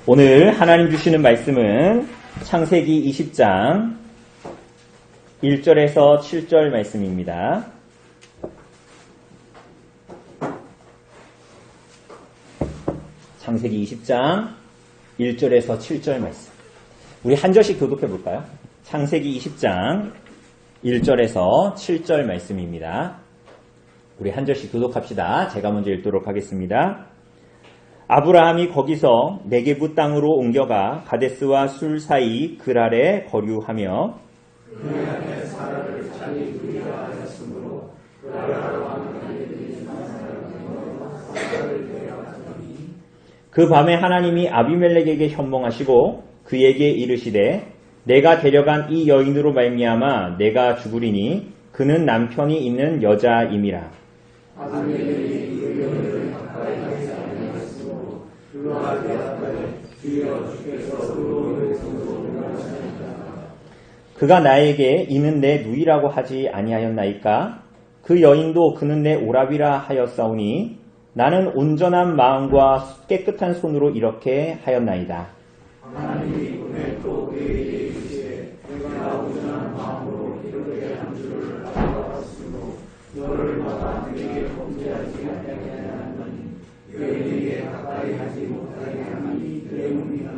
오늘 하나님 주시는 말씀은 창세기 20장 1절에서 7절 말씀입니다. 창세기 20장 1절에서 7절 말씀. 우리 한 절씩 교독해 볼까요? 창세기 20장 1절에서 7절 말씀입니다. 우리 한 절씩 교독합시다. 제가 먼저 읽도록 하겠습니다. 아브라함이 거기서 네게부 땅으로 옮겨가 가데스와 술 사이 그랄에 거류하며 그 안에 사라를 자기 누이라 하였으므로 그랄라로 하는 아이들이 있는 사람으로 사라를 데려가더니 그 밤에 하나님이 아비멜렉에게 현몽하시고 그에게 이르시되 내가 데려간 이 여인으로 말미암아 내가 죽으리니 그는 남편이 있는 여자임이라. 아비멜렉이 그 여인을 가까이 하지 아니하였으므로 그가 대답하되 주여 주께서 의로움을 성소를 하시나이다. 그가 나에게 이는 내 누이라고 하지 아니하였나이까? 그 여인도 그는 내 오라비라 하였사오니 나는 온전한 마음과 깨끗한 손으로 이렇게 하였나이다. 하나님이 오늘 또 그에게 이르시되 내가 온전한 마음으로 이렇게 한 줄을 알아봤으므로 너를 막아 내게 범죄하지 아니하게 하나니 여인에게 가까이 하지 못하게 하나니 때문이라.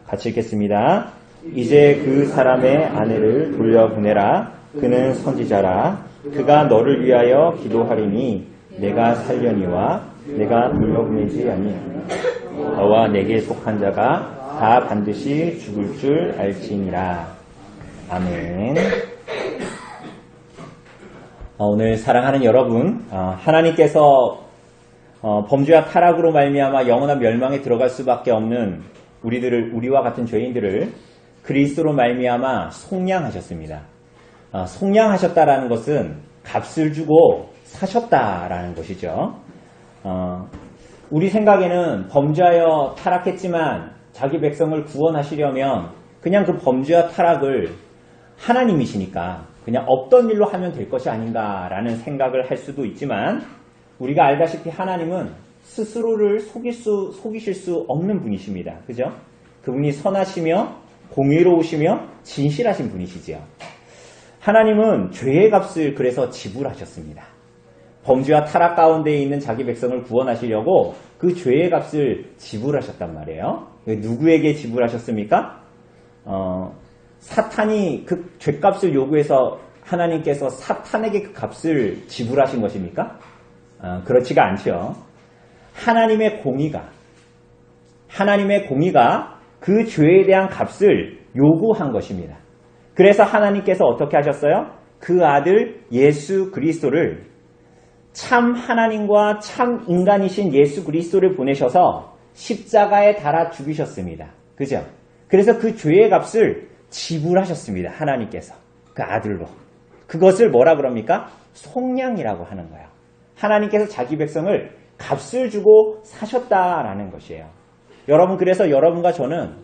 같이 읽겠습니다. 이제 그 사람의 아내를 돌려보내라. 그는 선지자라. 그가 너를 위하여 기도하리니 내가 살려니와 내가 돌려보내지 아니하니 너와 내게 속한 자가 다 반드시 죽을 줄 알지니라. 아멘. 오늘 사랑하는 여러분, 하나님께서 범죄와 타락으로 말미암아 영원한 멸망에 들어갈 수밖에 없는 우리와 같은 죄인들을 그리스도로 말미암아 속량하셨습니다. 속량하셨다라는 것은 값을 주고 사셨다라는 것이죠. 우리 생각에는 범죄하여 타락했지만 자기 백성을 구원하시려면 그냥 그 범죄와 타락을 하나님이시니까 그냥 없던 일로 하면 될 것이 아닌가라는 생각을 할 수도 있지만 우리가 알다시피 하나님은 스스로를 속이실 수 없는 분이십니다. 그죠? 그분이 선하시며 공의로우시며 진실하신 분이시지요. 하나님은 죄의 값을 그래서 지불하셨습니다. 범죄와 타락 가운데 있는 자기 백성을 구원하시려고 그 죄의 값을 지불하셨단 말이에요. 누구에게 지불하셨습니까? 사탄이 그 죄값을 요구해서 하나님께서 사탄에게 그 값을 지불하신 것입니까? 그렇지가 않죠. 하나님의 공의가 그 죄에 대한 값을 요구한 것입니다. 그래서 하나님께서 어떻게 하셨어요? 그 아들 예수 그리스도를 참 하나님과 참 인간이신 예수 그리스도를 보내셔서 십자가에 달아 죽이셨습니다. 그죠? 그래서 그 죄의 값을 지불하셨습니다. 하나님께서 그 아들로. 그것을 뭐라 그럽니까? 속량이라고 하는 거예요. 하나님께서 자기 백성을 값을 주고 사셨다라는 것이에요. 여러분, 그래서 여러분과 저는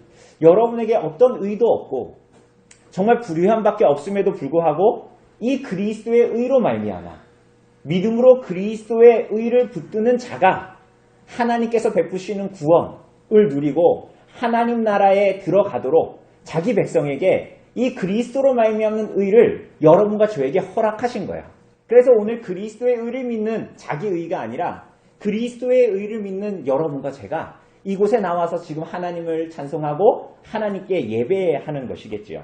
여러분에게 어떤 의도 없고 정말 불의함밖에 없음에도 불구하고 이 그리스도의 의로 말미암아 믿음으로 그리스도의 의를 붙드는 자가 하나님께서 베푸시는 구원을 누리고 하나님 나라에 들어가도록 자기 백성에게 이 그리스도로 말미암는 의를 여러분과 저에게 허락하신 거예요. 그래서 오늘 그리스도의 의를 믿는 자기 의가 아니라 그리스도의 의를 믿는 여러분과 제가 이곳에 나와서 지금 하나님을 찬송하고 하나님께 예배하는 것이겠지요.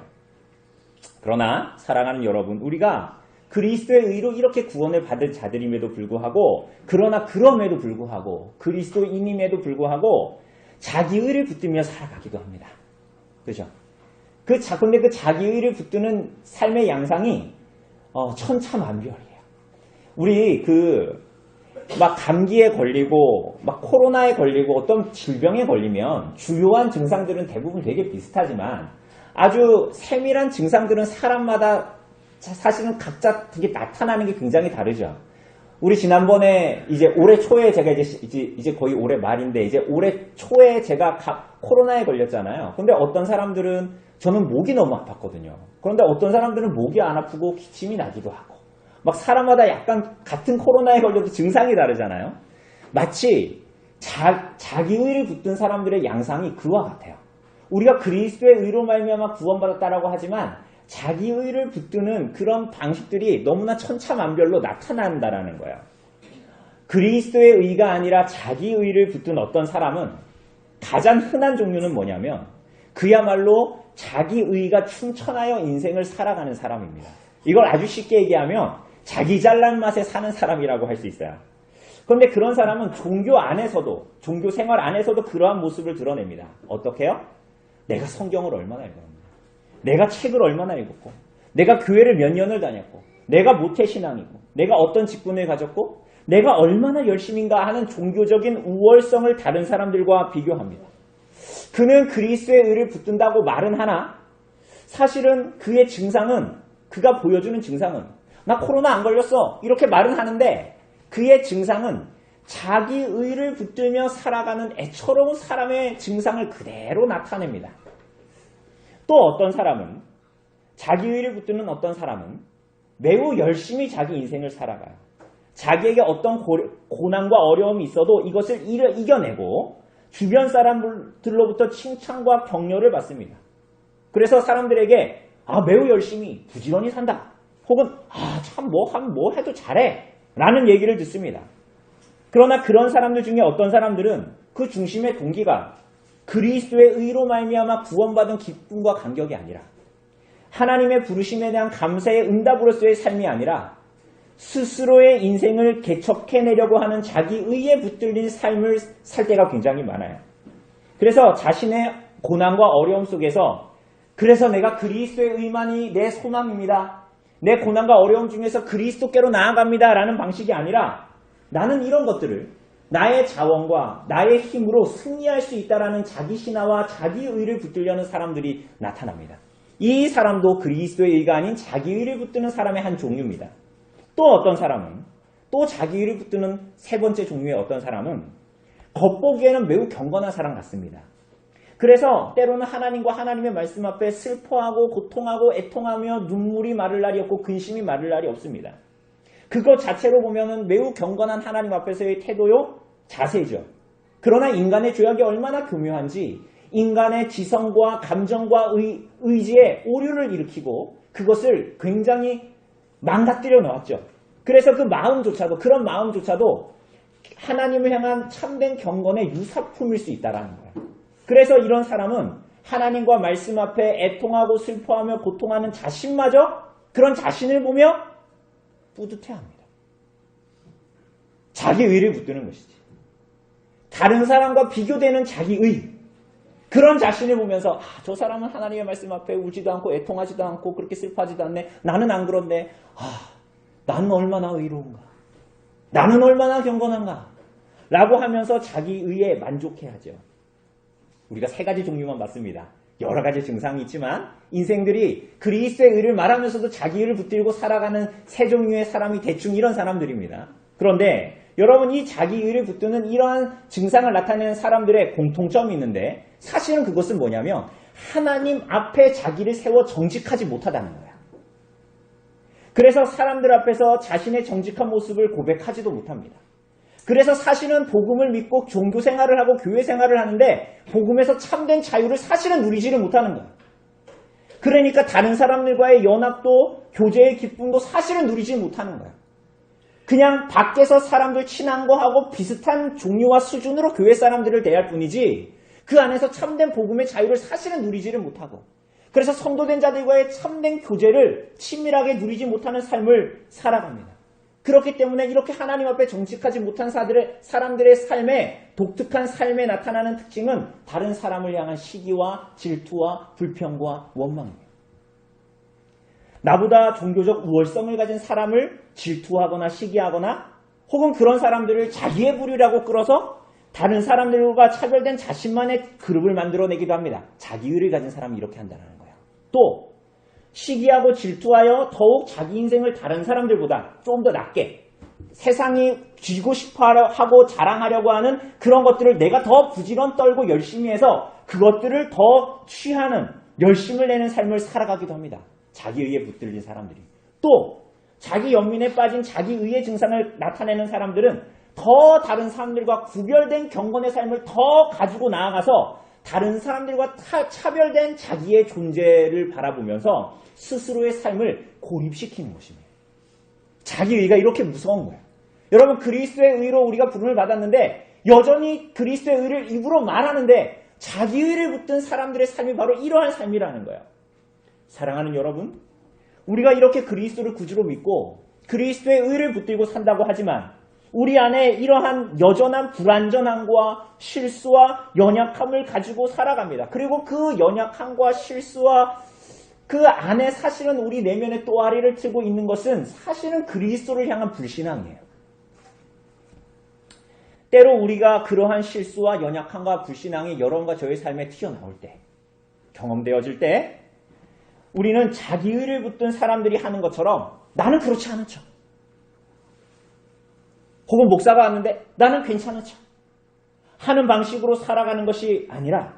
그러나 사랑하는 여러분, 우리가 그리스도의 의로 이렇게 구원을 받은 자들임에도 불구하고 그럼에도 불구하고 그리스도인임에도 불구하고 자기 의를 붙들며 살아가기도 합니다. 그죠? 근데 그 자기 의를 붙드는 삶의 양상이 천차만별이에요. 우리 막 감기에 걸리고 막 코로나에 걸리고 어떤 질병에 걸리면 주요한 증상들은 대부분 되게 비슷하지만 아주 세밀한 증상들은 사람마다 사실은 각자 되게 나타나는 게 굉장히 다르죠. 우리 지난번에 이제 올해 초에 제가 이제 거의 올해 말인데 이제 올해 초에 제가 코로나에 걸렸잖아요. 근데 어떤 사람들은 저는 목이 너무 아팠거든요. 그런데 어떤 사람들은 목이 안 아프고 기침이 나기도 하고 막 사람마다 약간 같은 코로나에 걸려도 증상이 다르잖아요. 마치 자기 의를 붙든 사람들의 양상이 그와 같아요. 우리가 그리스도의 의로 말미암아 구원받았다라고 하지만 자기 의를 붙드는 그런 방식들이 너무나 천차만별로 나타난다라는 거예요. 그리스도의 의가 아니라 자기 의를 붙든 어떤 사람은 가장 흔한 종류는 뭐냐면 그야말로 자기 의가 충천하여 인생을 살아가는 사람입니다. 이걸 아주 쉽게 얘기하면 자기 잘난 맛에 사는 사람이라고 할 수 있어요. 그런데 그런 사람은 종교 안에서도, 종교 생활 안에서도 그러한 모습을 드러냅니다. 어떻게 해요? 내가 성경을 얼마나 읽었는가, 내가 책을 얼마나 읽었고, 내가 교회를 몇 년을 다녔고, 내가 모태신앙이고, 내가 어떤 직분을 가졌고, 내가 얼마나 열심인가 하는 종교적인 우월성을 다른 사람들과 비교합니다. 그는 그리스도의 의를 붙든다고 말은 하나 사실은 그의 증상은, 그가 보여주는 증상은 나 코로나 안 걸렸어 이렇게 말은 하는데 그의 증상은 자기 의를 붙들며 살아가는 애처로운 사람의 증상을 그대로 나타냅니다. 또 어떤 사람은, 자기 의를 붙드는 어떤 사람은 매우 열심히 자기 인생을 살아가요. 자기에게 어떤 고난과 어려움이 있어도 이것을 이겨내고 주변 사람들로부터 칭찬과 격려를 받습니다. 그래서 사람들에게 매우 열심히 부지런히 산다, 혹은 참 뭐 해도 잘해 라는 얘기를 듣습니다. 그러나 그런 사람들 중에 어떤 사람들은 그 중심의 동기가 그리스도의 의로 말미암아 구원받은 기쁨과 감격이 아니라 하나님의 부르심에 대한 감사의 응답으로서의 삶이 아니라 스스로의 인생을 개척해내려고 하는 자기 의에 붙들린 삶을 살 때가 굉장히 많아요. 그래서 자신의 고난과 어려움 속에서 그래서 내가 그리스도의 의만이 내 소망입니다, 내 고난과 어려움 중에서 그리스도께로 나아갑니다 라는 방식이 아니라 나는 이런 것들을 나의 자원과 나의 힘으로 승리할 수 있다라는 자기 신화와 자기 의를 붙들려는 사람들이 나타납니다. 이 사람도 그리스도의 의가 아닌 자기 의를 붙드는 사람의 한 종류입니다. 또 어떤 사람은, 또 자기 의를 붙드는 세 번째 종류의 어떤 사람은 겉보기에는 매우 경건한 사람 같습니다. 그래서 때로는 하나님과 하나님의 말씀 앞에 슬퍼하고 고통하고 애통하며 눈물이 마를 날이 없고 근심이 마를 날이 없습니다. 그것 자체로 보면은 매우 경건한 하나님 앞에서의 태도요, 자세죠. 그러나 인간의 죄악이 얼마나 교묘한지 인간의 지성과 감정과 의지에 오류를 일으키고 그것을 굉장히 망가뜨려 놓았죠. 그래서 그 마음조차도, 그런 마음조차도 하나님을 향한 참된 경건의 유사품일 수 있다라는 거예요. 그래서 이런 사람은 하나님과 말씀 앞에 애통하고 슬퍼하며 고통하는 자신마저 그런 자신을 보며 뿌듯해합니다. 자기 의를 붙드는 것이지. 다른 사람과 비교되는 자기 의, 그런 자신을 보면서 저 사람은 하나님의 말씀 앞에 울지도 않고 애통하지도 않고 그렇게 슬퍼하지도 않네, 나는 안 그런데 나는 얼마나 의로운가, 나는 얼마나 경건한가 라고 하면서 자기 의에 만족해하죠. 우리가 세 가지 종류만 봤습니다. 여러 가지 증상이 있지만 인생들이 그리스도의 의를 말하면서도 자기 의를 붙들고 살아가는 세 종류의 사람이 대충 이런 사람들입니다. 그런데 여러분, 이 자기 의를 붙드는 이러한 증상을 나타내는 사람들의 공통점이 있는데 사실은 그것은 뭐냐면 하나님 앞에 자기를 세워 정직하지 못하다는 거야. 그래서 사람들 앞에서 자신의 정직한 모습을 고백하지도 못합니다. 그래서 사실은 복음을 믿고 종교 생활을 하고 교회 생활을 하는데 복음에서 참된 자유를 사실은 누리지를 못하는 거예요. 그러니까 다른 사람들과의 연합도 교제의 기쁨도 사실은 누리지 못하는 거예요. 그냥 밖에서 사람들 친한 거하고 비슷한 종류와 수준으로 교회 사람들을 대할 뿐이지 그 안에서 참된 복음의 자유를 사실은 누리지를 못하고, 그래서 성도된 자들과의 참된 교제를 친밀하게 누리지 못하는 삶을 살아갑니다. 그렇기 때문에 이렇게 하나님 앞에 정직하지 못한 사람들의 삶에, 독특한 삶에 나타나는 특징은 다른 사람을 향한 시기와 질투와 불평과 원망입니다. 나보다 종교적 우월성을 가진 사람을 질투하거나 시기하거나 혹은 그런 사람들을 자기의 부류라고 끌어서 다른 사람들과 차별된 자신만의 그룹을 만들어내기도 합니다. 자기 의를 가진 사람이 이렇게 한다는 거예요. 또 시기하고 질투하여 더욱 자기 인생을 다른 사람들보다 좀 더 낫게 세상이 쥐고 싶어하고 자랑하려고 하는 그런 것들을 내가 더 부지런 떨고 열심히 해서 그것들을 더 취하는, 열심을 내는 삶을 살아가기도 합니다. 자기 의에 붙들린 사람들이. 또 자기 연민에 빠진 자기 의의 증상을 나타내는 사람들은 더 다른 사람들과 구별된 경건의 삶을 더 가지고 나아가서 다른 사람들과 차별된 자기의 존재를 바라보면서 스스로의 삶을 고립시키는 것입니다. 자기의가 이렇게 무서운 거예요. 여러분, 그리스도의 의로 우리가 부름을 받았는데 여전히 그리스도의 의를 입으로 말하는데 자기의를 붙든 사람들의 삶이 바로 이러한 삶이라는 거예요. 사랑하는 여러분, 우리가 이렇게 그리스도를 구주로 믿고 그리스도의 의를 붙들고 산다고 하지만 우리 안에 이러한 여전한 불완전함과 실수와 연약함을 가지고 살아갑니다. 그리고 그 연약함과 실수와 그 안에 사실은 우리 내면의 또아리를 트고 있는 것은 사실은 그리스도를 향한 불신앙이에요. 때로 우리가 그러한 실수와 연약함과 불신앙이 여러분과 저의 삶에 튀어나올 때, 경험되어질 때 우리는 자기의를 붙든 사람들이 하는 것처럼 나는 그렇지 않은 척, 혹은 목사가 왔는데 나는 괜찮은 척 하는 방식으로 살아가는 것이 아니라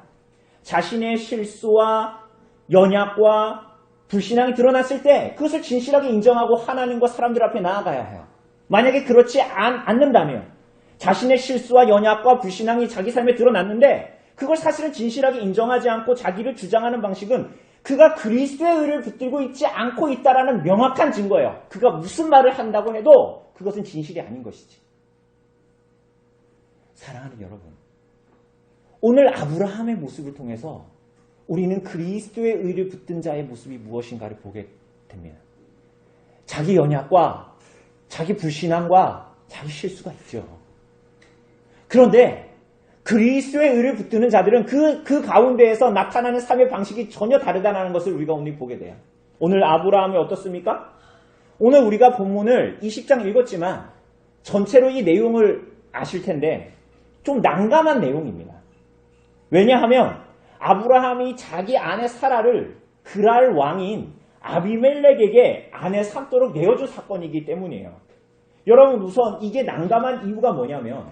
자신의 실수와 연약과 불신앙이 드러났을 때 그것을 진실하게 인정하고 하나님과 사람들 앞에 나아가야 해요. 만약에 그렇지 않는다면 자신의 실수와 연약과 불신앙이 자기 삶에 드러났는데 그걸 사실은 진실하게 인정하지 않고 자기를 주장하는 방식은 그가 그리스도의 의를 붙들고 있지 않고 있다라는 명확한 증거예요. 그가 무슨 말을 한다고 해도 그것은 진실이 아닌 것이지. 사랑하는 여러분, 오늘 아브라함의 모습을 통해서 우리는 그리스도의 의를 붙든 자의 모습이 무엇인가를 보게 됩니다. 자기 연약과 자기 불신앙과 자기 실수가 있죠. 그런데 그리스도의 의를 붙드는 자들은 그 가운데에서 나타나는 삶의 방식이 전혀 다르다는 것을 우리가 오늘 보게 돼요. 오늘 아브라함이 어떻습니까? 오늘 우리가 본문을 20장 읽었지만 전체로 이 내용을 아실 텐데 좀 난감한 내용입니다. 왜냐하면 아브라함이 자기 아내 사라를 그랄 왕인 아비멜렉에게 아내 삼도록 내어준 사건이기 때문이에요. 여러분, 우선 이게 난감한 이유가 뭐냐면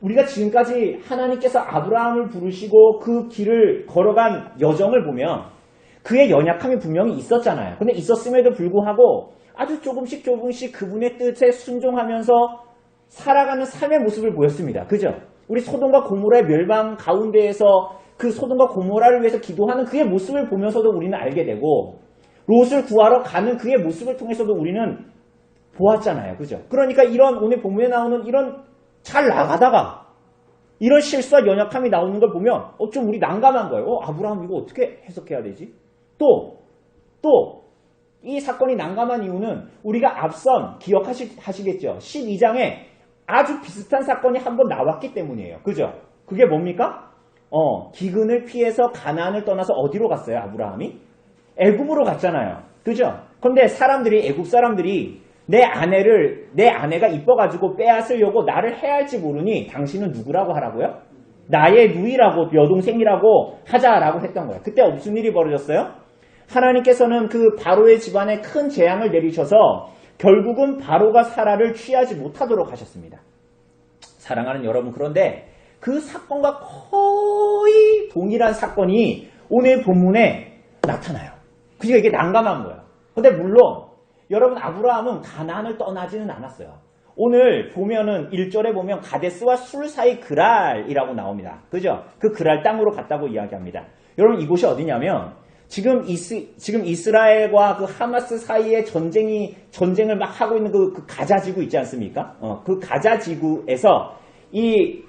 우리가 지금까지 하나님께서 아브라함을 부르시고 그 길을 걸어간 여정을 보면 그의 연약함이 분명히 있었잖아요. 근데 있었음에도 불구하고 아주 조금씩 그분의 뜻에 순종하면서 살아가는 삶의 모습을 보였습니다. 그죠? 우리 소돔과 고모라의 멸망 가운데에서 그 소돔과 고모라를 위해서 기도하는 그의 모습을 보면서도 우리는 알게 되고 롯을 구하러 가는 그의 모습을 통해서도 우리는 보았잖아요. 그죠? 그러니까 이런 오늘 본문에 나오는 이런 잘 나가다가 이런 실수와 연약함이 나오는 걸 보면 좀 우리 난감한 거예요. 아브라함 이거 어떻게 해석해야 되지? 또 이 사건이 난감한 이유는 우리가 앞선 기억하시겠죠? 12장에 아주 비슷한 사건이 한번 나왔기 때문이에요. 그죠? 그게 뭡니까? 기근을 피해서 가나안을 떠나서 어디로 갔어요? 아브라함이? 애굽으로 갔잖아요. 그죠? 근데 애굽 사람들이 내 아내가 이뻐가지고 빼앗으려고 나를 해할지 모르니 당신은 누구라고 하라고요? 나의 누이라고, 여동생이라고 하자라고 했던 거예요. 그때 무슨 일이 벌어졌어요? 하나님께서는 그 바로의 집안에 큰 재앙을 내리셔서 결국은 바로가 사라를 취하지 못하도록 하셨습니다. 사랑하는 여러분, 그런데 그 사건과 거의 동일한 사건이 오늘 본문에 나타나요. 그러니까 이게 난감한 거예요. 근데 물론 여러분, 아브라함은 가나안을 떠나지는 않았어요. 오늘 보면은 1절에 보면 가데스와 술 사이 그랄이라고 나옵니다. 그죠? 그 그랄 땅으로 갔다고 이야기합니다. 여러분, 이곳이 어디냐면 지금 이스라엘과 그 하마스 사이에 전쟁을 막 하고 있는 그 가자 지구 있지 않습니까? 그 가자 지구에서 이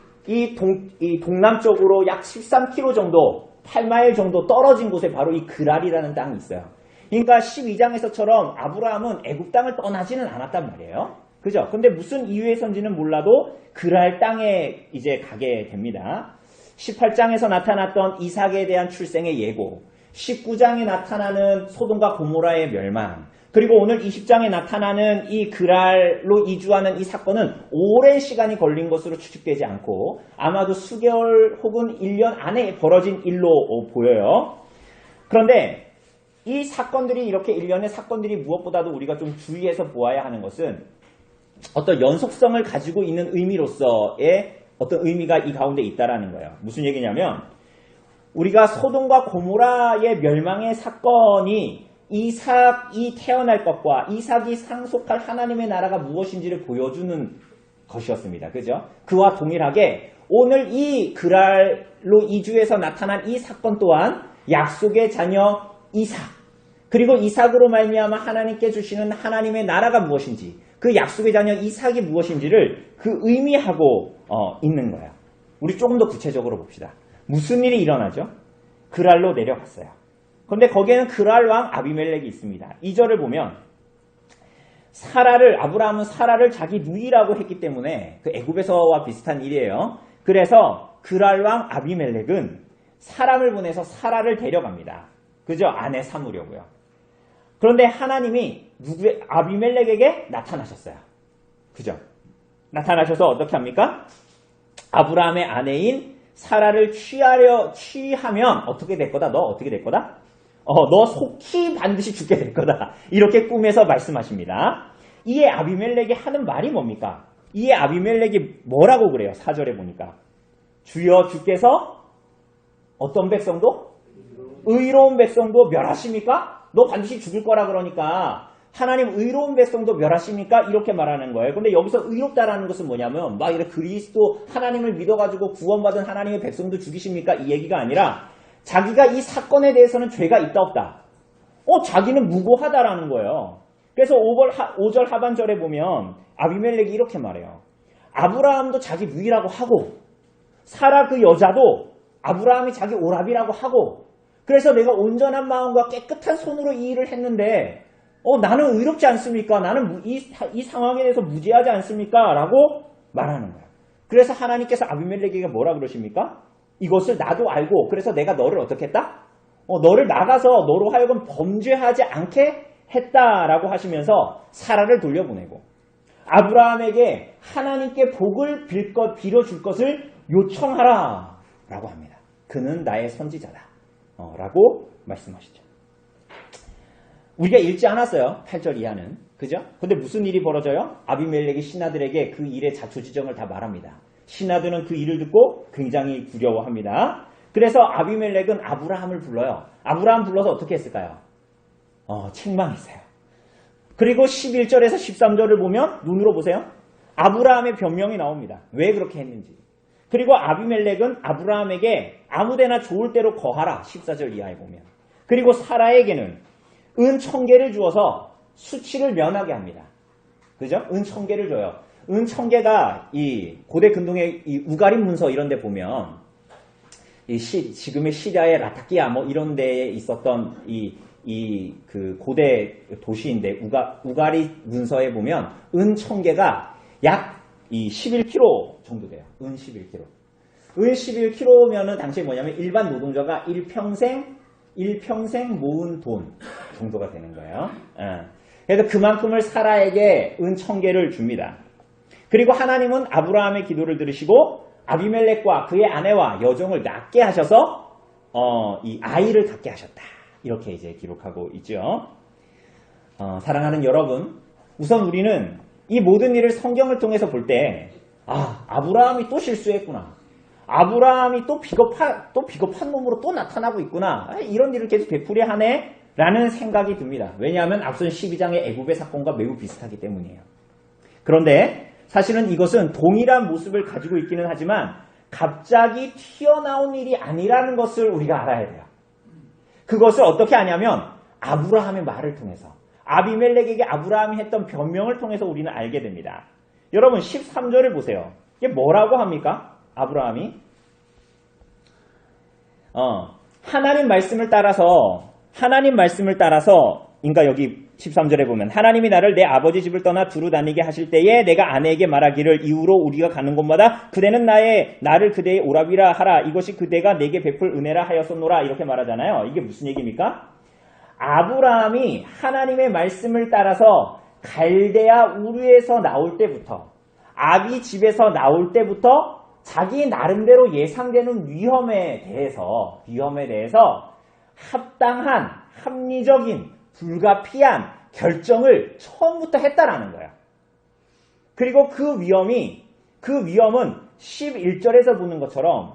동남쪽으로 약 13km 정도, 8마일 정도 떨어진 곳에 바로 이 그랄이라는 땅이 있어요. 그러니까 12장에서처럼 아브라함은 애굽 땅을 떠나지는 않았단 말이에요. 그죠? 근데 무슨 이유에선지는 몰라도 그랄 땅에 이제 가게 됩니다. 18장에서 나타났던 이삭에 대한 출생의 예고, 19장에 나타나는 소돔과 고모라의 멸망, 그리고 오늘 20장에 나타나는 이 그랄로 이주하는 이 사건은 오랜 시간이 걸린 것으로 추측되지 않고 아마도 수개월 혹은 1년 안에 벌어진 일로 보여요. 그런데 이 사건들이 이렇게 일련의 사건들이 무엇보다도 우리가 좀 주의해서 보아야 하는 것은 어떤 연속성을 가지고 있는 의미로서의 어떤 의미가 이 가운데 있다라는 거예요. 무슨 얘기냐면 우리가 소돔과 고모라의 멸망의 사건이 이삭이 태어날 것과 이삭이 상속할 하나님의 나라가 무엇인지를 보여주는 것이었습니다. 그죠? 그와 동일하게 오늘 이 그랄로 이주해서 나타난 이 사건 또한 약속의 자녀 이삭, 그리고 이삭으로 말미암아 하나님께 주시는 하나님의 나라가 무엇인지, 그 약속의 자녀 이삭이 무엇인지를 그 의미하고 있는 거예요. 우리 조금 더 구체적으로 봅시다. 무슨 일이 일어나죠? 그랄로 내려갔어요. 그런데 거기에는 그랄 왕 아비멜렉이 있습니다. 2절을 보면 아브라함은 사라를 자기 누이라고 했기 때문에 그 애굽에서와 비슷한 일이에요. 그래서 그랄 왕 아비멜렉은 사람을 보내서 사라를 데려갑니다. 그죠? 아내 삼으려고요. 그런데 하나님이 아비멜렉에게 나타나셨어요. 그죠? 나타나셔서 어떻게 합니까? 아브라함의 아내인 사라를 취하면 어떻게 될 거다? 너 어떻게 될 거다? 너 속히 반드시 죽게 될 거다. 이렇게 꿈에서 말씀하십니다. 이에 아비멜렉이 하는 말이 뭡니까? 이에 아비멜렉이 뭐라고 그래요? 4절에 보니까. 주여 주께서 어떤 백성도? 의로운 백성도 멸하십니까? 너 반드시 죽을 거라 그러니까 하나님 의로운 백성도 멸하십니까? 이렇게 말하는 거예요. 근데 여기서 의롭다라는 것은 뭐냐면 막 이렇게 그리스도 하나님을 믿어가지고 구원받은 하나님의 백성도 죽이십니까? 이 얘기가 아니라 자기가 이 사건에 대해서는 죄가 있다 없다. 자기는 무고하다라는 거예요. 그래서 5절 하반절에 보면 아비멜렉이 이렇게 말해요. 아브라함도 자기 누이라고 하고 사라 그 여자도 아브라함이 자기 오라비라고 하고 그래서 내가 온전한 마음과 깨끗한 손으로 이 일을 했는데 나는 의롭지 않습니까? 나는 이 상황에 대해서 무죄하지 않습니까? 라고 말하는 거예요. 그래서 하나님께서 아비멜렉에게 뭐라 그러십니까? 이것을 나도 알고 그래서 내가 너를 어떻게 했다? 너를 나가서 너로 하여금 범죄하지 않게 했다라고 하시면서 사라를 돌려보내고 아브라함에게 하나님께 복을 빌어줄 것을 요청하라 라고 합니다. 그는 나의 선지자다 라고 말씀하시죠. 우리가 읽지 않았어요. 8절 이하는. 그죠? 근데 무슨 일이 벌어져요? 아비멜렉이 신하들에게 그 일의 자초지정을 다 말합니다. 신하들은 그 일을 듣고 굉장히 두려워합니다. 그래서 아비멜렉은 아브라함을 불러요. 아브라함 불러서 어떻게 했을까요? 책망했어요. 그리고 11절에서 13절을 보면 눈으로 보세요. 아브라함의 변명이 나옵니다. 왜 그렇게 했는지. 그리고 아비멜렉은 아브라함에게 아무데나 좋을 대로 거하라. 14절 이하에 보면. 그리고 사라에게는 은 1000개를 주어서 수치를 면하게 합니다. 그죠? 은 1000개를 줘요. 은 1000개가 이 고대 근동의 이 우가림 문서 이런 데 보면 지금의 시리아의 라타키아 뭐 이런 데에 있었던 그 고대 도시인데 우가리 문서에 보면 은 1000개가 약 11kg 정도 돼요. 은 11kg. 은 11kg면은 당시에 뭐냐면 일반 노동자가 일평생 모은 돈 정도가 되는 거예요. 그래서 그만큼을 사라에게 은 1000개를 줍니다. 그리고 하나님은 아브라함의 기도를 들으시고 아비멜렉과 그의 아내와 여종을 낳게 하셔서 이 아이를 갖게 하셨다. 이렇게 이제 기록하고 있죠. 사랑하는 여러분, 우선 우리는 이 모든 일을 성경을 통해서 볼 때 아브라함이 또 실수했구나. 아브라함이 또 비겁한 놈으로 또 나타나고 있구나. 이런 일을 계속 되풀이하네 라는 생각이 듭니다. 왜냐하면 앞선 12장의 애굽의 사건과 매우 비슷하기 때문이에요. 그런데 사실은 이것은 동일한 모습을 가지고 있기는 하지만 갑자기 튀어나온 일이 아니라는 것을 우리가 알아야 돼요. 그것을 어떻게 아냐면 아브라함의 말을 통해서 아비멜렉에게 아브라함이 했던 변명을 통해서 우리는 알게 됩니다. 여러분 13절을 보세요. 이게 뭐라고 합니까? 아브라함이 하나님 말씀을 따라서 그러니까 여기 13절에 보면 하나님이 나를 내 아버지 집을 떠나 두루 다니게 하실 때에 내가 아내에게 말하기를 이후로 우리가 가는 곳마다 그대는 나를 그대의 오라비라 하라. 이것이 그대가 내게 베풀 은혜라 하였었노라. 이렇게 말하잖아요. 이게 무슨 얘기입니까? 아브라함이 하나님의 말씀을 따라서 갈대아 우르에서 나올 때부터 아비 집에서 나올 때부터 자기 나름대로 예상되는 위험에 대해서 합당한 합리적인 불가피한 결정을 처음부터 했다라는 거예요. 그리고 그 위험은 11절에서 보는 것처럼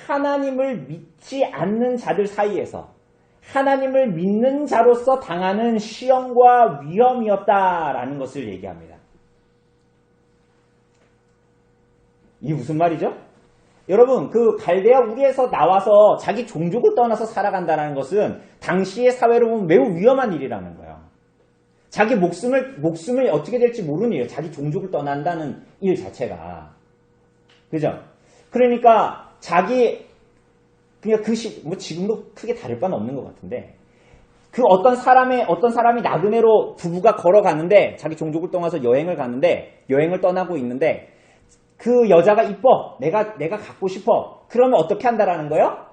하나님을 믿지 않는 자들 사이에서 하나님을 믿는 자로서 당하는 시험과 위험이었다라는 것을 얘기합니다. 이게 무슨 말이죠? 여러분, 그 갈대아 우리에서 나와서 자기 종족을 떠나서 살아간다는 것은 당시의 사회로 보면 매우 위험한 일이라는 거예요. 자기 목숨을 어떻게 될지 모르는 일이에요. 자기 종족을 떠난다는 일 자체가. 그죠? 그러니까 그냥 뭐 지금도 크게 다를 바는 없는 것 같은데, 그 어떤 사람이 나그네로 부부가 걸어가는데, 자기 종족을 떠나서 여행을 떠나고 있는데, 그 여자가 이뻐. 내가 갖고 싶어. 그러면 어떻게 한다라는 거예요?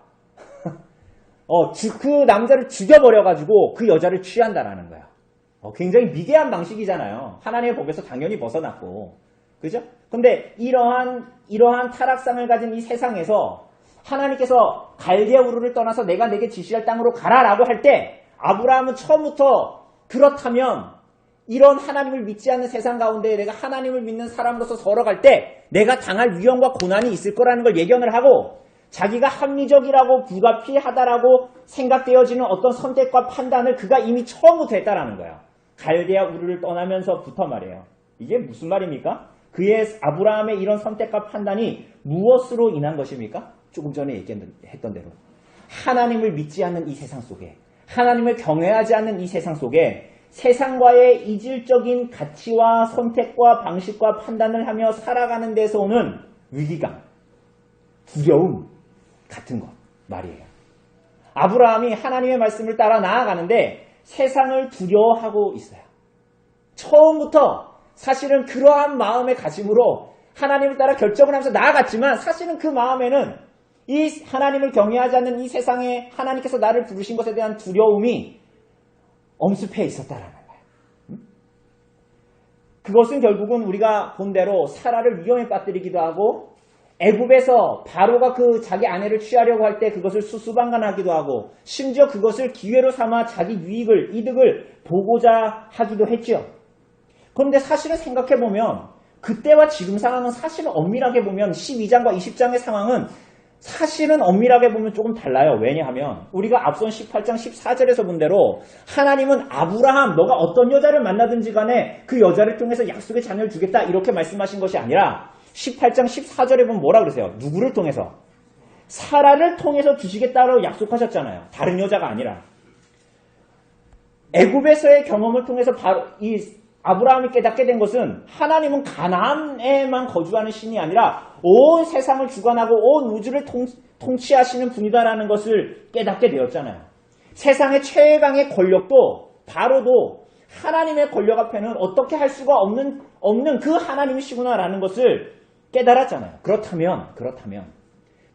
그 남자를 죽여버려가지고 그 여자를 취한다라는 거예요. 굉장히 미개한 방식이잖아요. 하나님의 법에서 당연히 벗어났고. 그죠? 근데 이러한 타락상을 가진 이 세상에서 하나님께서 갈대아 우르를 떠나서 내가 내게 지시할 땅으로 가라라고 할 때 아브라함은 처음부터 그렇다면 이런 하나님을 믿지 않는 세상 가운데 내가 하나님을 믿는 사람으로서 걸어갈 때 내가 당할 위험과 고난이 있을 거라는 걸 예견을 하고 자기가 합리적이라고 불가피하다라고 생각되어지는 어떤 선택과 판단을 그가 이미 처음부터 했다라는 거예요. 갈대아 우르를 떠나면서부터 말이에요. 이게 무슨 말입니까? 아브라함의 이런 선택과 판단이 무엇으로 인한 것입니까? 조금 전에 얘기했던 대로 하나님을 믿지 않는 이 세상 속에, 하나님을 경외하지 않는 이 세상 속에 세상과의 이질적인 가치와 선택과 방식과 판단을 하며 살아가는 데서 오는 위기감, 두려움 같은 것 말이에요. 아브라함이 하나님의 말씀을 따라 나아가는데 세상을 두려워하고 있어요. 처음부터 사실은 그러한 마음의 가짐으로 하나님을 따라 결정을 하면서 나아갔지만 사실은 그 마음에는 이 하나님을 경외하지 않는 이 세상에 하나님께서 나를 부르신 것에 대한 두려움이 엄습해 있었다라는 거예요. 그것은 결국은 우리가 본 대로 사라를 위험에 빠뜨리기도 하고 애굽에서 바로가 그 자기 아내를 취하려고 할 때 그것을 수수방관하기도 하고 심지어 그것을 기회로 삼아 자기 이득을 보고자 하기도 했죠. 그런데 사실은 생각해보면 그때와 지금 상황은 사실은 엄밀하게 보면 12장과 20장의 상황은 사실은 엄밀하게 보면 조금 달라요. 왜냐하면 우리가 앞선 18장 14절에서 본 대로 하나님은 아브라함 너가 어떤 여자를 만나든지 간에 그 여자를 통해서 약속의 자녀를 주겠다 이렇게 말씀하신 것이 아니라 18장 14절에 보면 뭐라 그러세요? 누구를 통해서? 사라를 통해서 주시겠다고 약속하셨잖아요. 다른 여자가 아니라. 애굽에서의 경험을 통해서 바로 이 아브라함이 깨닫게 된 것은 하나님은 가나안에만 거주하는 신이 아니라 온 세상을 주관하고 온 우주를 통치하시는 분이다라는 것을 깨닫게 되었잖아요. 세상의 최강의 권력도 바로도 하나님의 권력 앞에는 어떻게 할 수가 없는 그 하나님이시구나라는 것을 깨달았잖아요. 그렇다면